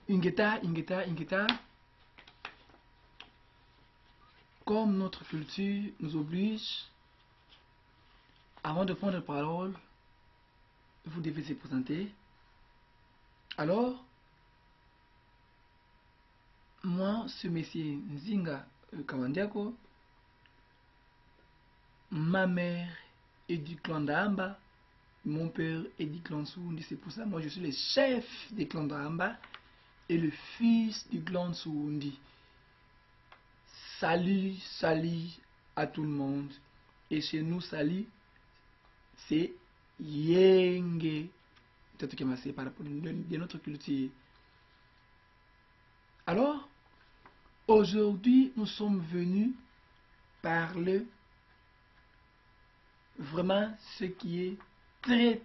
Ingeta. Comme notre culture nous oblige, avant de prendre la parole, vous devez se présenter. Alors, moi, ce monsieur Nzinga Kawandiako, ma mère est du clan d'Amba, mon père est du clan Soundi. C'est pour ça, moi, je suis le chef du clan d'Amba et le fils du clan Soundi. Salut à tout le monde. Et chez nous, salut, c'est Yenge. Peut-être que c'est par rapport à notre culture. Alors, aujourd'hui, nous sommes venus parler vraiment ce qui est très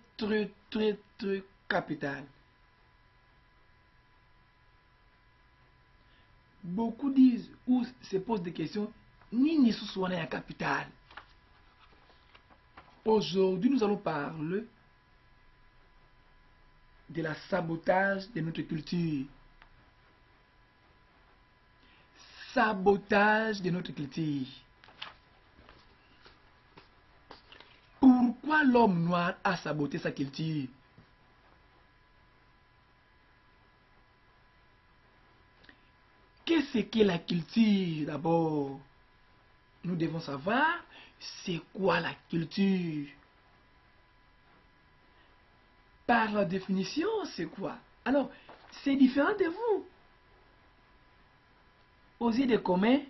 capital. Beaucoup disent ou se posent des questions, ni sous la capitale. Aujourd'hui, nous allons parler de la sabotage de notre culture. Sabotage de notre culture. Pourquoi l'homme noir a saboté sa culture? Qu'est-ce que la culture d'abord? Nous devons savoir c'est quoi la culture. Par la définition, c'est quoi? Alors, c'est différent de vous. Aux yeux des communs,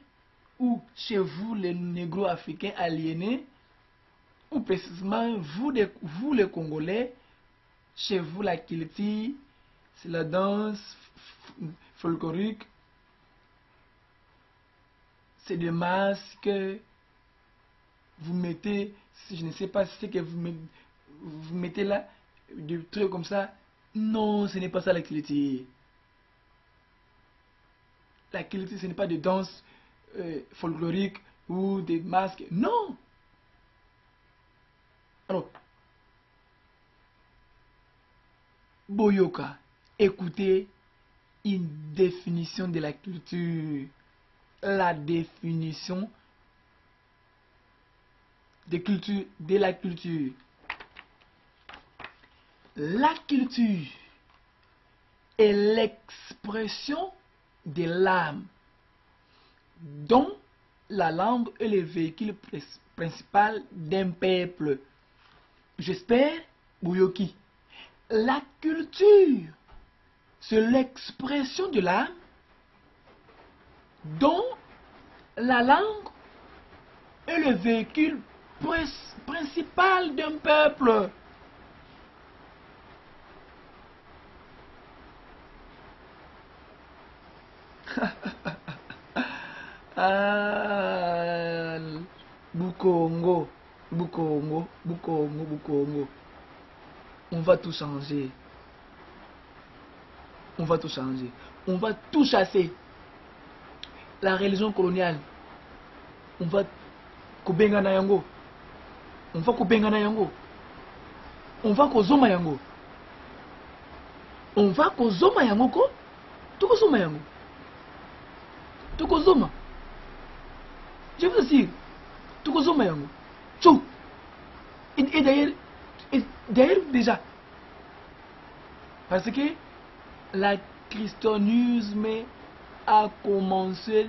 ou chez vous les négro-africains aliénés, ou précisément vous les Congolais, chez vous la culture, c'est la danse folklorique, c'est des masques, vous mettez, je ne sais pas ce que vous mettez là, des trucs comme ça. Non, ce n'est pas ça la culture. La culture, ce n'est pas de danse folklorique ou des masques. Non. Alors, Boyoka, écoutez une définition de la culture. La définition de la culture. La culture est l'expression de l'âme, dont la langue est le véhicule principal d'un peuple. J'espère, Bouyoki. La culture, c'est l'expression de l'âme, dont la langue est le véhicule principal d'un peuple. Ah, Bukongo. On va tout changer. On va tout changer. On va tout chasser. La religion coloniale. On va kubenga na yango. On va kubenga na yango. On va kozoma yango. On va kozoma yango ko. Tukozoma yango. Tukozoma. Je vous assure. Tukozoma yango. Tchou. Et d'ailleurs déjà. Parce que la christianisme a commencé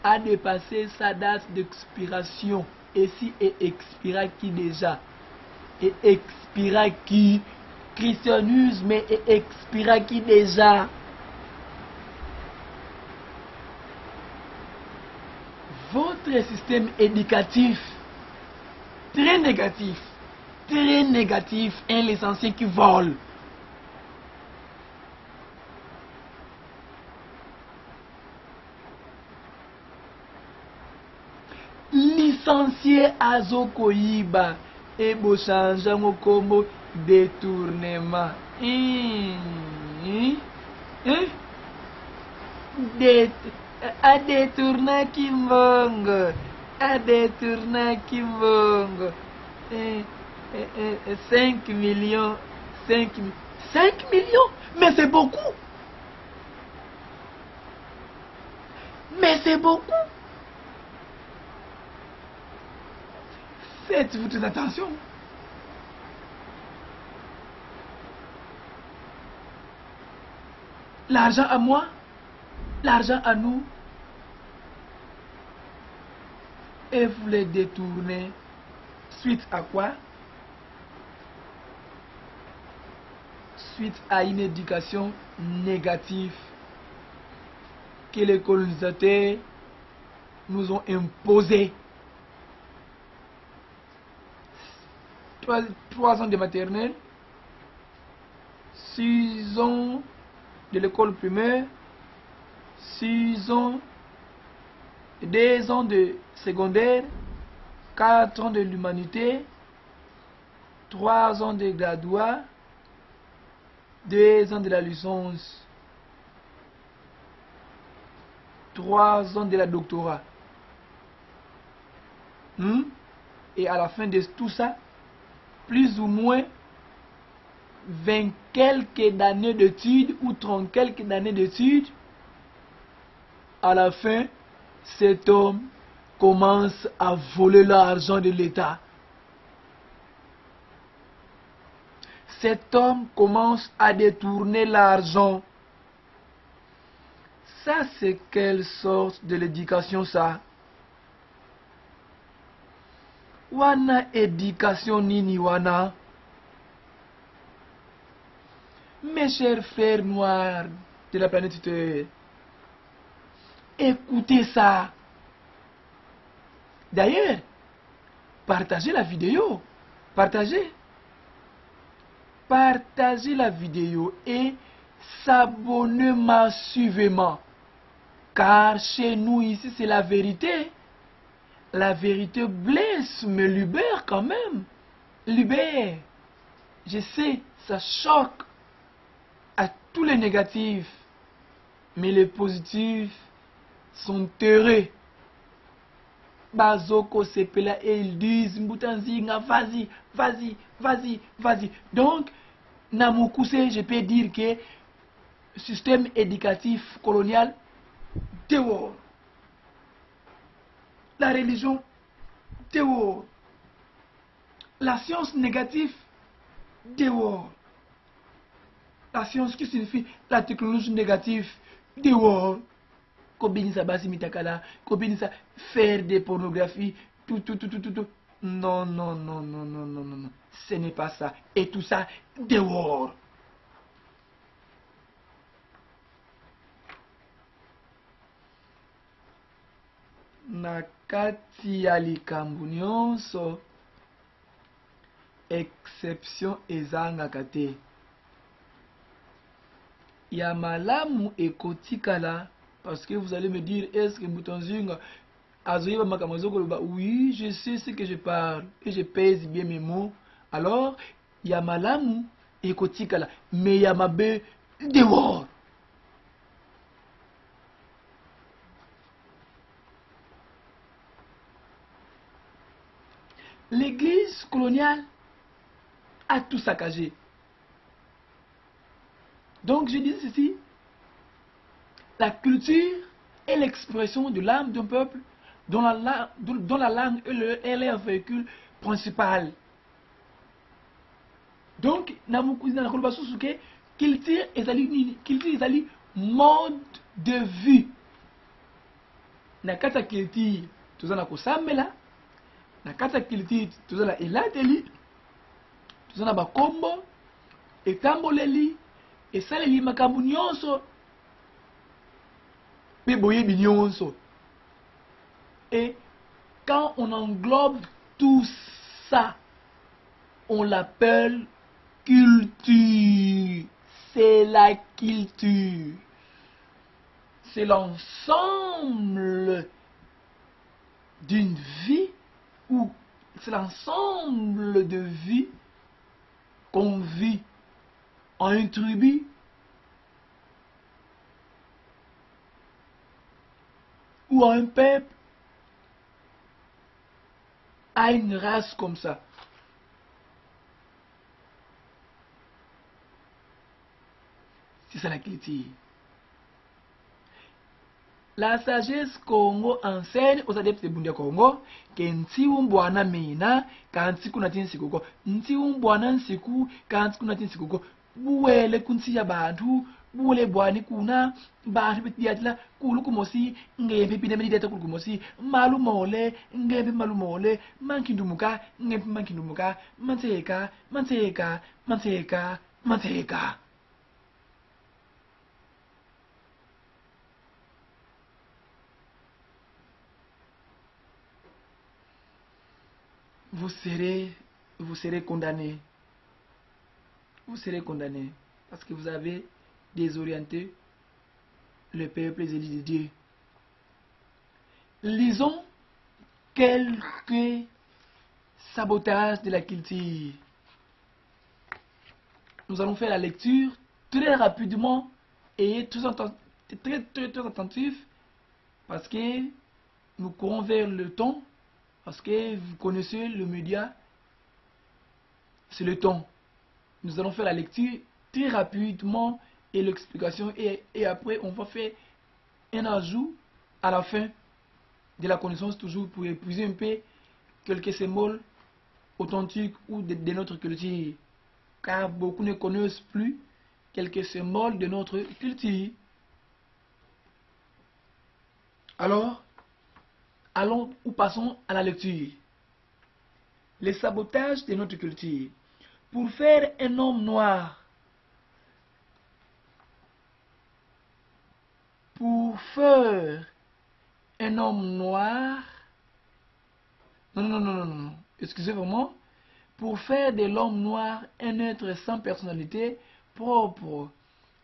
à dépasser sa date d'expiration. Et si et expira qui déjà? Et expira qui? Christianisme et expira qui déjà? Votre système éducatif, très négatif, est l'essentiel qui vole. Licencié Azokoyiba et Bochanja Mokombo détournement. A détourner Kimbongo. A détourner Kimbongo. 5 millions. 5 millions? Mais c'est beaucoup. Mais c'est beaucoup. Faites-vous très attention. L'argent à moi, l'argent à nous, et vous les détournez suite à quoi? Suite à une éducation négative que les colonisateurs nous ont imposée. 3 ans de maternelle, 6 ans de l'école primaire, 6 ans, 2 ans de secondaire, 4 ans de l'humanité, 3 ans de graduat, 2 ans de la licence, 3 ans de la doctorat. Et à la fin de tout ça, plus ou moins 20 quelques années d'études ou 30 quelques années d'études, à la fin, cet homme commence à voler l'argent de l'État. Cet homme commence à détourner l'argent. Ça, c'est quelle sorte de l'éducation, ça? Wana éducation nini wana? Mes chers frères noirs de la planète Terre, écoutez ça. D'ailleurs, partagez la vidéo. Partagez la vidéo et s'abonnez massivement. Car chez nous ici, c'est la vérité. La vérité blesse, mais libère quand même. Libère. Je sais, ça choque à tous les négatifs. Mais les positifs sont terrés. Bazoko Sepela et ils disent Mbutanzinga, vas-y, vas-y, vas-y, vas-y. Donc, Namoukousse, je peux dire que le système éducatif colonial, dehors. La religion, dehors. La science négative, dehors. La science qui signifie la technologie négative, dehors. Kobinisa basi mitakala, kobinisa faire des pornographies, tout. Non, non, non, non, non, non, non, non. Ce n'est pas ça. Et tout ça, dehors. Na kati ya likambo nyonso, exception ezangaka te. Ya malamu ekotikala. Parce que vous allez me dire, est-ce que Mbutanzinga azoyeba makambo koloba? Oui, je sais ce que je parle et je pèse bien mes mots. Alors, ya malamu ekotikala, mais ya mabe dehors. L'église coloniale a tout saccagé. Donc je dis ceci, la culture est l'expression de l'âme d'un peuple dont la langue elle est un véhicule principal. Donc, culture ezali mode de vie. Nakata culture, tozana kosambela, nakata culture, tozana elateli, tozana bakombo, etamboleli, esaleli makambo nyonso, pe boyebi nyonso. Et quand on englobe tout ça, on l'appelle culture. C'est la culture. C'est l'ensemble d'une vie ou c'est l'ensemble de vie qu'on vit en une tribu, ou en un peuple, à une race comme ça. C'est ça la culture. La sagesse Congo enseigne aux adeptes de Bundia Congo que nti umbwana mina kanti kuna tinsikuko nti umbwana nsiku kanti kuna tinsikuko buwele kunti ya bantu buwele bwani kuna bantu bitiatla kulu kumosi ngembe pine medita kulu kumosi malu mole ngembe malu mole mankindumuka ngembe mankindumuka manteka manteka manteka manteka. Vous serez condamné. Vous serez condamné parce que vous avez désorienté le peuple élu de Dieu. Lisons quelques sabotages de la culture. Nous allons faire la lecture très rapidement et très attentifs parce que nous courons vers le temps. Parce que vous connaissez le média, c'est le temps. Nous allons faire la lecture très rapidement et l'explication. Et après, on va faire un ajout à la fin de la connaissance, toujours pour épuiser un peu quelques symboles authentiques ou de notre culture. Car beaucoup ne connaissent plus quelques symboles de notre culture. Alors, allons ou passons à la lecture. Les sabotages de notre culture. Pour faire un homme noir, pour faire un homme noir, non, excusez-moi, pour faire de l'homme noir un être sans personnalité propre,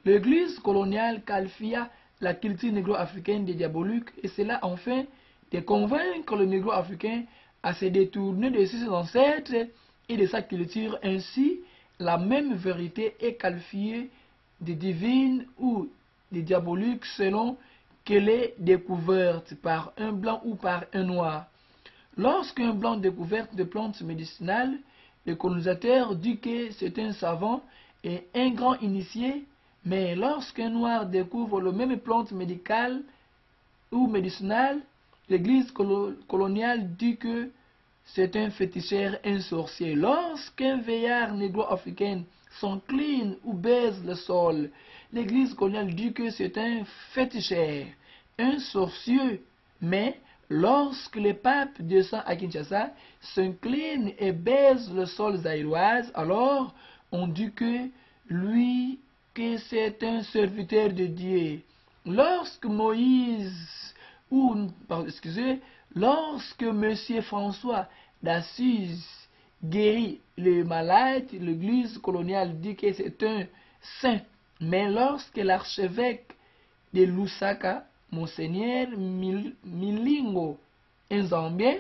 l'église coloniale qualifia la culture négro-africaine de diabolique et cela enfin de convaincre le négro-africain à se détourner de ses ancêtres et de sa culture. Ainsi, la même vérité est qualifiée de divine ou de diabolique selon qu'elle est découverte par un blanc ou par un noir. Lorsqu'un blanc découvre des plantes médicinales, le colonisateur dit que c'est un savant et un grand initié, mais lorsqu'un noir découvre la même plante médicale ou médicinale, l'église coloniale dit que c'est un féticheur, un sorcier. Lorsqu'un vieillard négro-africain s'incline ou baise le sol, l'église coloniale dit que c'est un féticheur, un sorcier. Mais lorsque le pape descend à Kinshasa, s'incline et baise le sol zaïroise, alors on dit que lui, que c'est un serviteur de Dieu. Lorsque Moïse lorsque Monsieur François d'Assise guérit le malade, l'église coloniale dit que c'est un saint. Mais lorsque l'archevêque de Lusaka, Monseigneur Milingo Nzambien,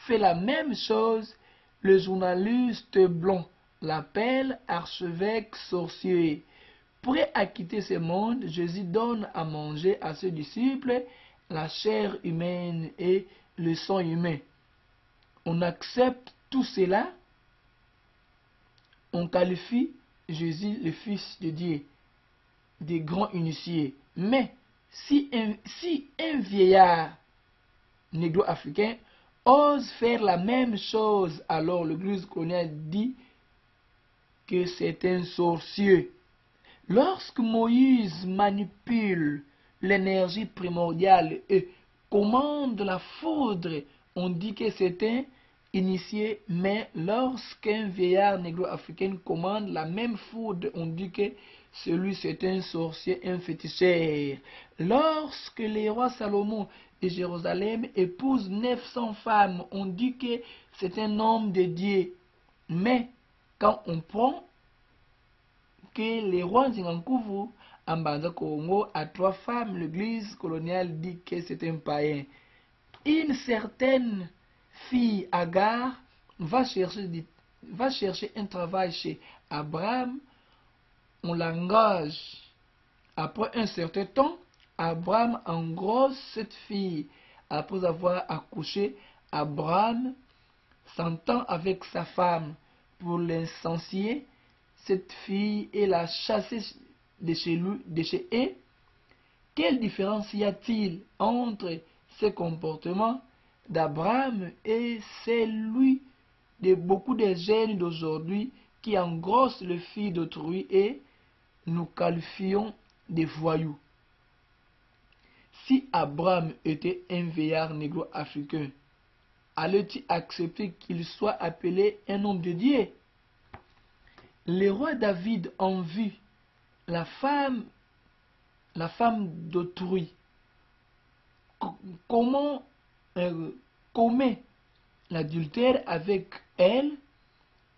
fait la même chose, le journaliste blanc l'appelle archevêque sorcier. Pour acquitter ce monde, Jésus donne à manger à ses disciples la chair humaine et le sang humain. On accepte tout cela, on qualifie Jésus le Fils de Dieu, des grands initiés. Mais si un vieillard négro-africain ose faire la même chose, alors l'église coloniale dit que c'est un sorcier. Lorsque Moïse manipule l'énergie primordiale et commande la foudre, on dit que c'est un initié, mais lorsqu'un vieillard négro-africain commande la même foudre, on dit que celui c'est un sorcier, un féticheur. Lorsque le roi Salomon de Jérusalem épouse 900 femmes, on dit que c'est un homme de Dieu. Mais quand on prend que les rois Nzingankuvu en Banza Congo à 3 femmes, l'église coloniale dit que c'est un païen. Une certaine fille Agar va chercher un travail chez Abraham, on l'engage. Après un certain temps, Abraham engrosse cette fille. Après avoir accouché, Abraham s'entend avec sa femme pour licencier cette fille et la chasser de chez eux quelle différence y a-t-il entre ce comportement d'Abraham et celui de beaucoup de jeunes d'aujourd'hui qui engrossent le fils d'autrui et nous qualifions de voyous? Si Abraham était un vieillard négro-africain, allait-il accepter qu'il soit appelé un homme de Dieu? Le roi David en vit la femme d'autrui. Comment commet l'adultère avec elle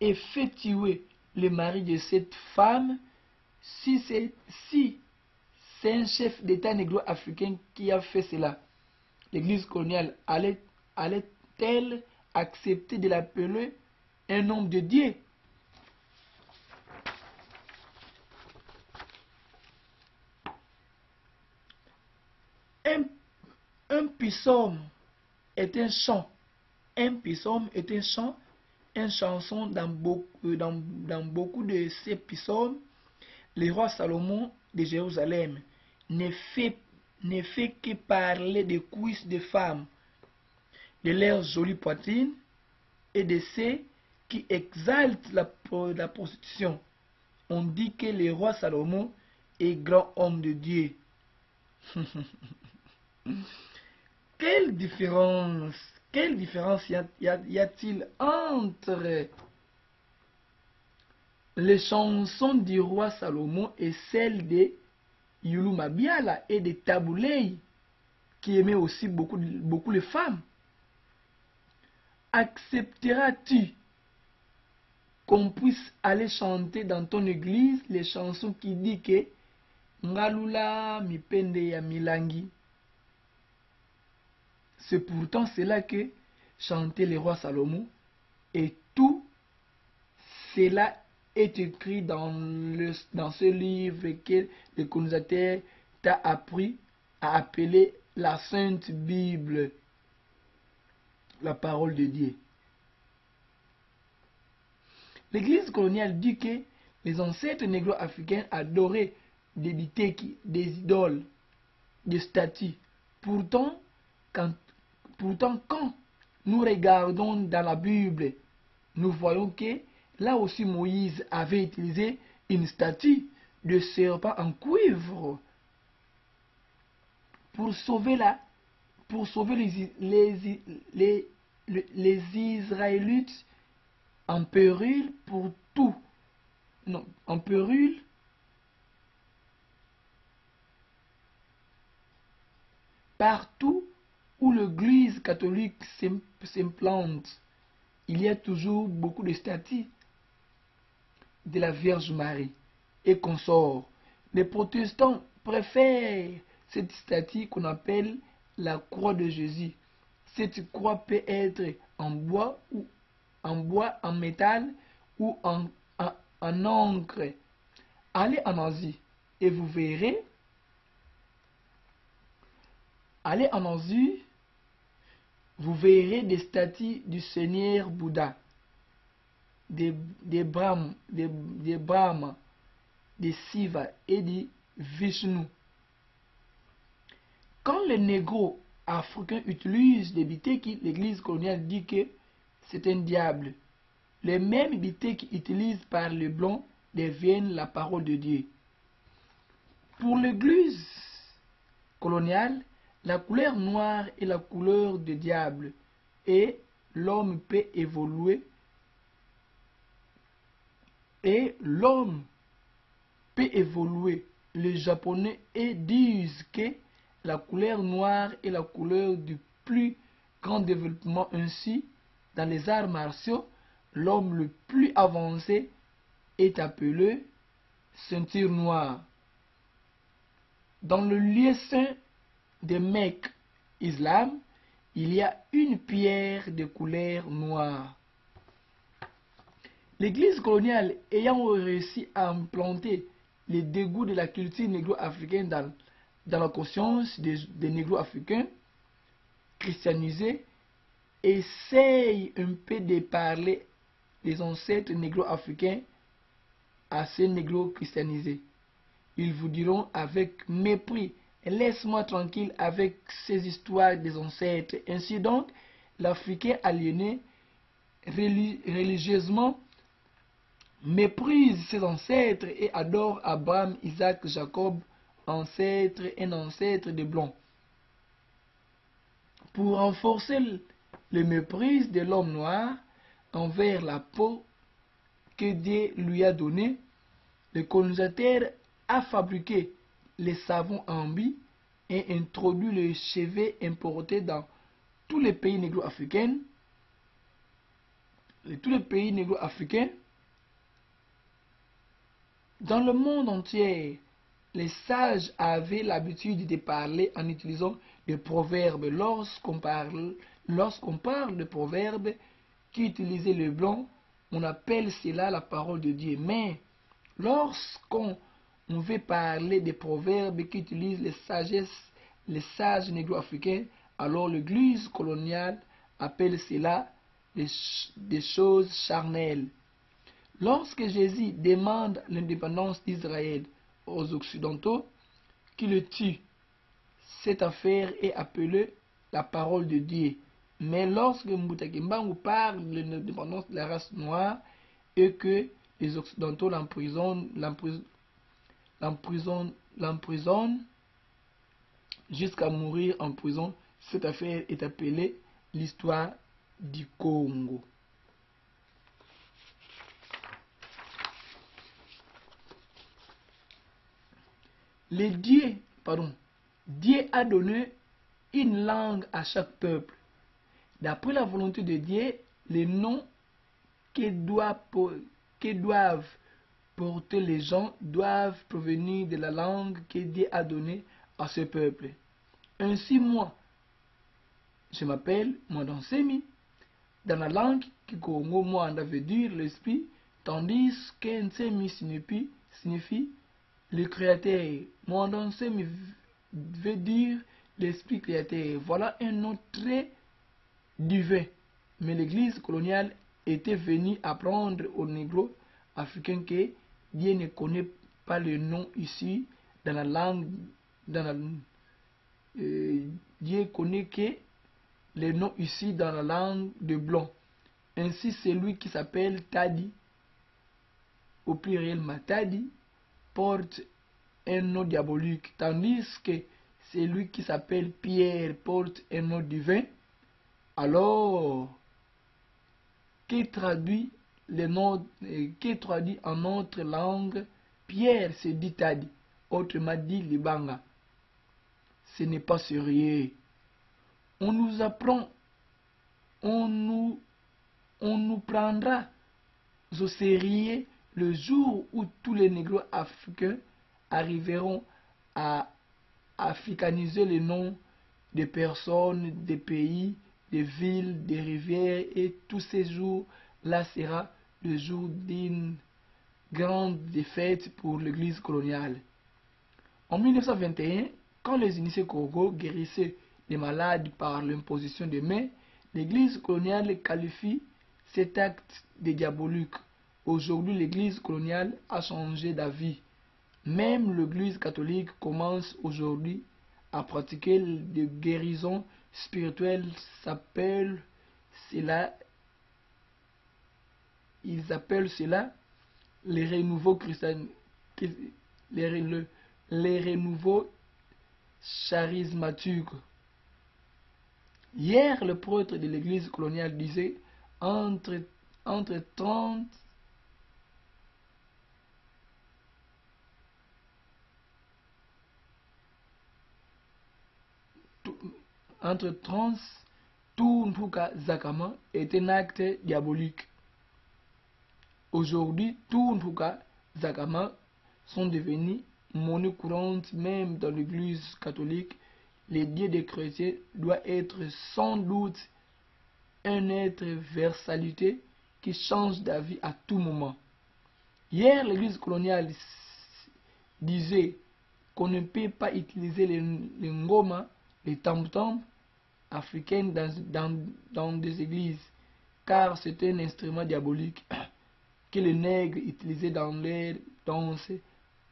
et fait tuer le mari de cette femme? Si c'est un chef d'État négro-africain qui a fait cela, l'Église coloniale allait-elle accepter de l'appeler un homme de Dieu? Un psaume est un chant. Un psaume est un chant, une chanson. Dans beaucoup de ces psaumes, le roi Salomon de Jérusalem ne fait que parler des cuisses des femmes, de leurs jolies poitrines et de ceux qui exaltent la prostitution. On dit que le roi Salomon est grand homme de Dieu. Quelle différence y a-t-il entre les chansons du roi Salomon et celles de Youlou Mabiala et de Tabouley, qui aimaient aussi beaucoup les femmes? Accepteras-tu qu'on puisse aller chanter dans ton église les chansons qui disent que Ngalula mipende ya milangi? C'est pourtant cela que chantait le roi Salomon, et tout cela est écrit dans ce livre que le colonisateur t'a appris à appeler la Sainte Bible, la parole de Dieu. L'Église coloniale dit que les ancêtres négro-africains adoraient des biteki, des idoles, des statues. Pourtant, quand nous regardons dans la Bible, nous voyons que là aussi Moïse avait utilisé une statue de serpent en cuivre pour sauver les Israélites en péril pour tout. Non, en péril partout où l'Église catholique s'implante, il y a toujours beaucoup de statues de la Vierge Marie et consorts. Les protestants préfèrent cette statue qu'on appelle la croix de Jésus. Cette croix peut être en bois, en métal ou en encre. Allez en Asie et vous verrez. Allez en Asie, vous verrez des statues du Seigneur Bouddha, des Brahma, des Shiva et des Vishnu. Quand les négros africains utilisent des biteki, l'Église coloniale dit que c'est un diable. Les mêmes biteki utilisés par les blancs deviennent la parole de Dieu. Pour l'Église coloniale, la couleur noire est la couleur du diable et l'homme peut évoluer. Les Japonais disent que la couleur noire est la couleur du plus grand développement. Ainsi, dans les arts martiaux, l'homme le plus avancé est appelé ceinture noire. Dans le lieu saint de Mecque, Islam, il y a une pierre de couleur noire. L'Église coloniale ayant réussi à implanter les dégoûts de la culture négro-africaine dans la conscience des négro-africains christianisés, essaye un peu de parler des ancêtres négro-africains à ces négro-christianisés. Ils vous diront avec mépris Laisse-moi tranquille avec ces histoires des ancêtres. Ainsi donc, l'Africain aliéné religieusement méprise ses ancêtres et adore Abraham, Isaac, Jacob, un ancêtre des Blancs. Pour renforcer le mépris de l'homme noir envers la peau que Dieu lui a donnée, le colonisateur a fabriqué les savons ambis et introduit les cheveux importés dans tous les pays négro-africains. Dans le monde entier, les sages avaient l'habitude de parler en utilisant des proverbes. Lorsqu'on parle de proverbes qui utilisaient le blanc, on appelle cela la parole de Dieu. Mais lorsqu'on veut parler des proverbes qui utilisent les sages négro-africains, alors l'église coloniale appelle cela des choses charnelles. Lorsque Jésus demande l'indépendance d'Israël aux Occidentaux qui le tuent, cette affaire est appelée la parole de Dieu. Mais lorsque Mbutakimbangu parle de l'indépendance de la race noire et que les Occidentaux l'emprisonnent jusqu'à mourir en prison, cette affaire est appelée l'histoire du Congo. Dieu a donné une langue à chaque peuple. D'après la volonté de Dieu, les noms que doivent porter les gens doivent provenir de la langue que Dieu a donnée à ce peuple. Ainsi, moi, je m'appelle Mwandansemi. Dans la langue Kikongo, Mwanda veut dire l'esprit, tandis que Nsemi signifie le créateur. Mwandansemi veut dire l'esprit créateur. Voilà un nom très divin. Mais l'église coloniale était venue apprendre aux négros africains que Dieu ne connaît pas le nom ici dans la langue. Dieu connaît que les noms ici dans la langue de blanc. Ainsi, celui qui s'appelle Tadi, au pluriel Matadi, porte un nom diabolique, tandis que celui qui s'appelle Pierre porte un nom divin. Alors, qui traduit en notre langue, Pierre se dit Tadi, autrement dit Libanga. Ce n'est pas sérieux. On nous prendra au sérieux le jour où tous les négros africains arriveront à africaniser les noms des personnes, des pays, des villes, des rivières, et tous ces jours-là sera le jour d'une grande défaite pour l'église coloniale. En 1921, quand les initiés Congo guérissaient les malades par l'imposition des mains, l'église coloniale qualifie cet acte de diabolique. Aujourd'hui, l'église coloniale a changé d'avis. Même l'église catholique commence aujourd'hui à pratiquer des guérisons spirituelles. Ils appellent cela les renouveaux charismatiques. Hier, le prêtre de l'église coloniale disait entre 30 tout Mpuka Zakama est un acte diabolique. Aujourd'hui, tout Mpuka Zakama sont devenus monnaie courante même dans l'église catholique. Le Dieu des chrétiens doit être sans doute un être versalité qui change d'avis à tout moment. Hier, l'église coloniale disait qu'on ne peut pas utiliser les ngoma, les tam-tams africains dans des églises, car c'est un instrument diabolique que les nègres utilisaient dans leurs danses.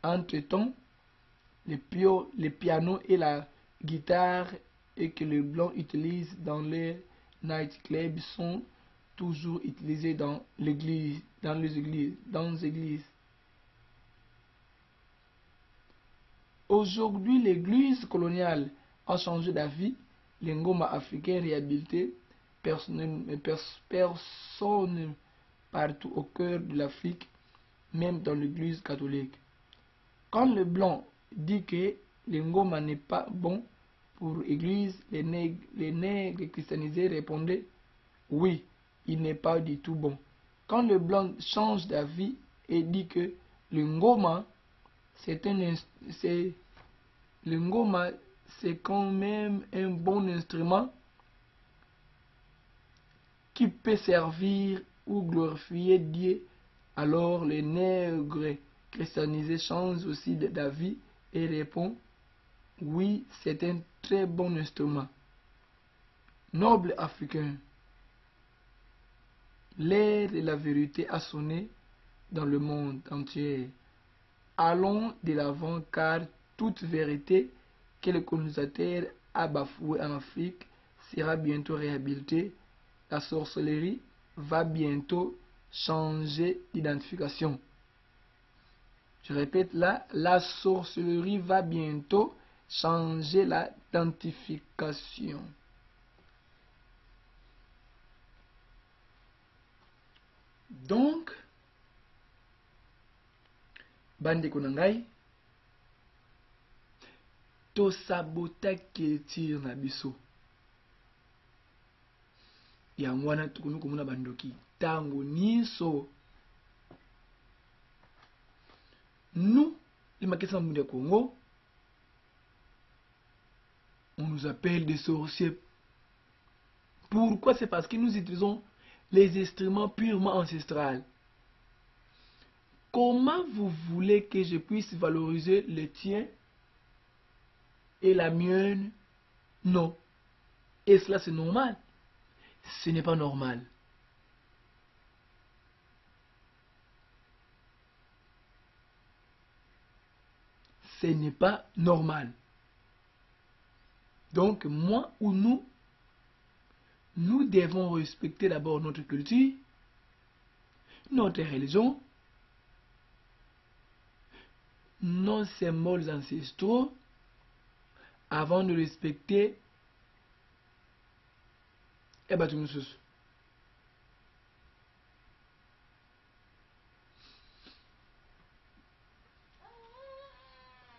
Entre-temps, les pianos et la guitare et que les blancs utilisent dans les nightclubs sont toujours utilisés dans les églises. Aujourd'hui, l'église coloniale a changé d'avis. Les ngoma africains réhabilités, personne partout au cœur de l'Afrique, même dans l'église catholique. Quand le blanc dit que le ngoma n'est pas bon pour l'église, les nègres christianisés répondaient oui, il n'est pas du tout bon. Quand le blanc change d'avis et dit que le ngoma c'est quand même un bon instrument qui peut servir ou glorifier Dieu, alors les nègres christianisés changent aussi d'avis et répondent oui, c'est un très bon instrument. Noble africain, l'heure de la vérité a sonné dans le monde entier. Allons de l'avant car toute vérité que le colonisateur a bafouée en Afrique sera bientôt réhabilitée. La sorcellerie va bientôt changer d'identification. Je répète là, la sorcellerie va bientôt changer l'identification. Donc, bandeko na ngai, tosabota culture na biso. Yango wana tukunu komona bandoki tango nyonso. Nous, les Makessan de Congo, on nous appelle des sorciers. Pourquoi? C'est parce que nous utilisons les instruments purement ancestraux. Comment vous voulez que je puisse valoriser le tien et la mienne? Non. Et cela c'est normal? Ce n'est pas normal. Ce n'est pas normal. Donc moi ou nous devons respecter d'abord notre culture, notre religion, nos symboles ancestraux, avant de respecter Ebatumusus.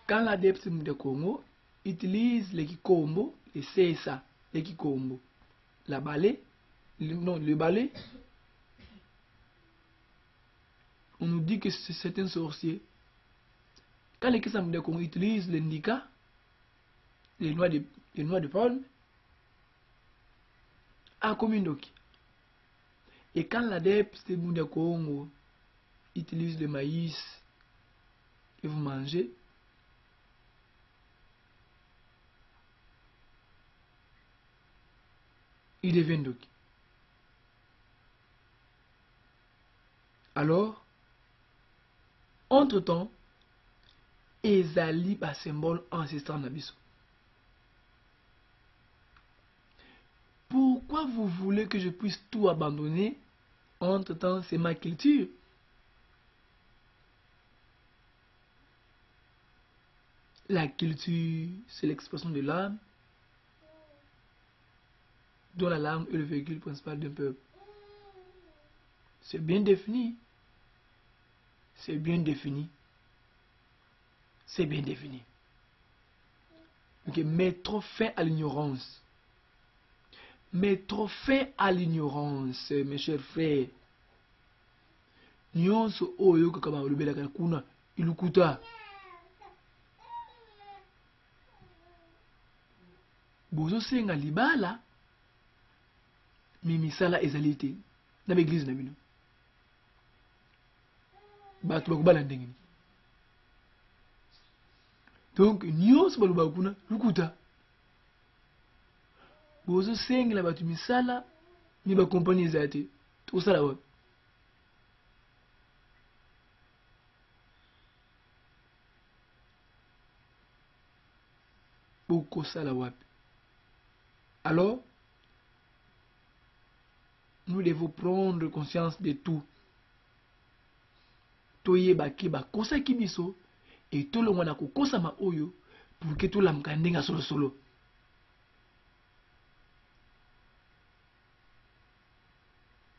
Quand l'adepte de Congo utilise les kikombo, et c'est ça, les kikombo, le balai, on nous dit que c'est un sorcier. Quand les Kisam de Congo utilisent l'indica, les noix de palme, à Komindoki. Et quand l'adepte de Congo utilise le maïs que vous mangez, il devient Doki. Alors, entre-temps, ezali ba symbole ancestral na biso. Pourquoi vous voulez que je puisse tout abandonner? Entre-temps, c'est ma culture. La culture, c'est l'expression de l'âme, dont la langue est le véhicule principal d'un peuple. C'est bien défini. C'est bien défini. C'est bien défini. Okay. Mettre fin à l'ignorance. Mettre fin à l'ignorance, mes chers frères. Nyonso oyo kama olubela kuna ilukuta. Bozo senga libala mimisala ezalite na l'église na bino. Bato bakubala ndenge. Donc nyonso baluba kuna lukuta. Bozo senga la bato misala ni ba compagnie ezate. Tout ça là. Boko sala wapi. Alors, nous devons prendre conscience de tout. Toye baki ba kosa kibiso et tout le monde a kosa ma oyo pour que tout l'amkandenga solo solo.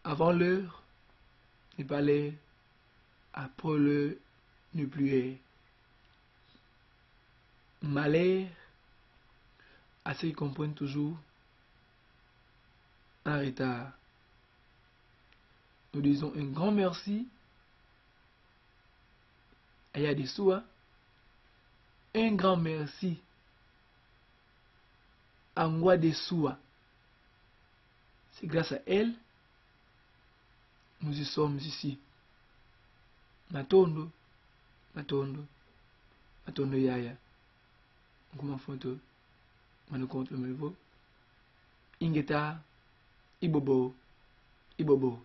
Avant l'heure, il parlait, après l'heure, ne plus. Malheur à ceux qui comprennent toujours en retard. Nous disons un grand merci à Yadissoua, un grand merci à Ngwadessoua. C'est grâce à elle nous y sommes ici. Matondo, Matondo, Matondo Yaya. Comment photo, Mano contre le Ingeta, Ibobo, Ibobo.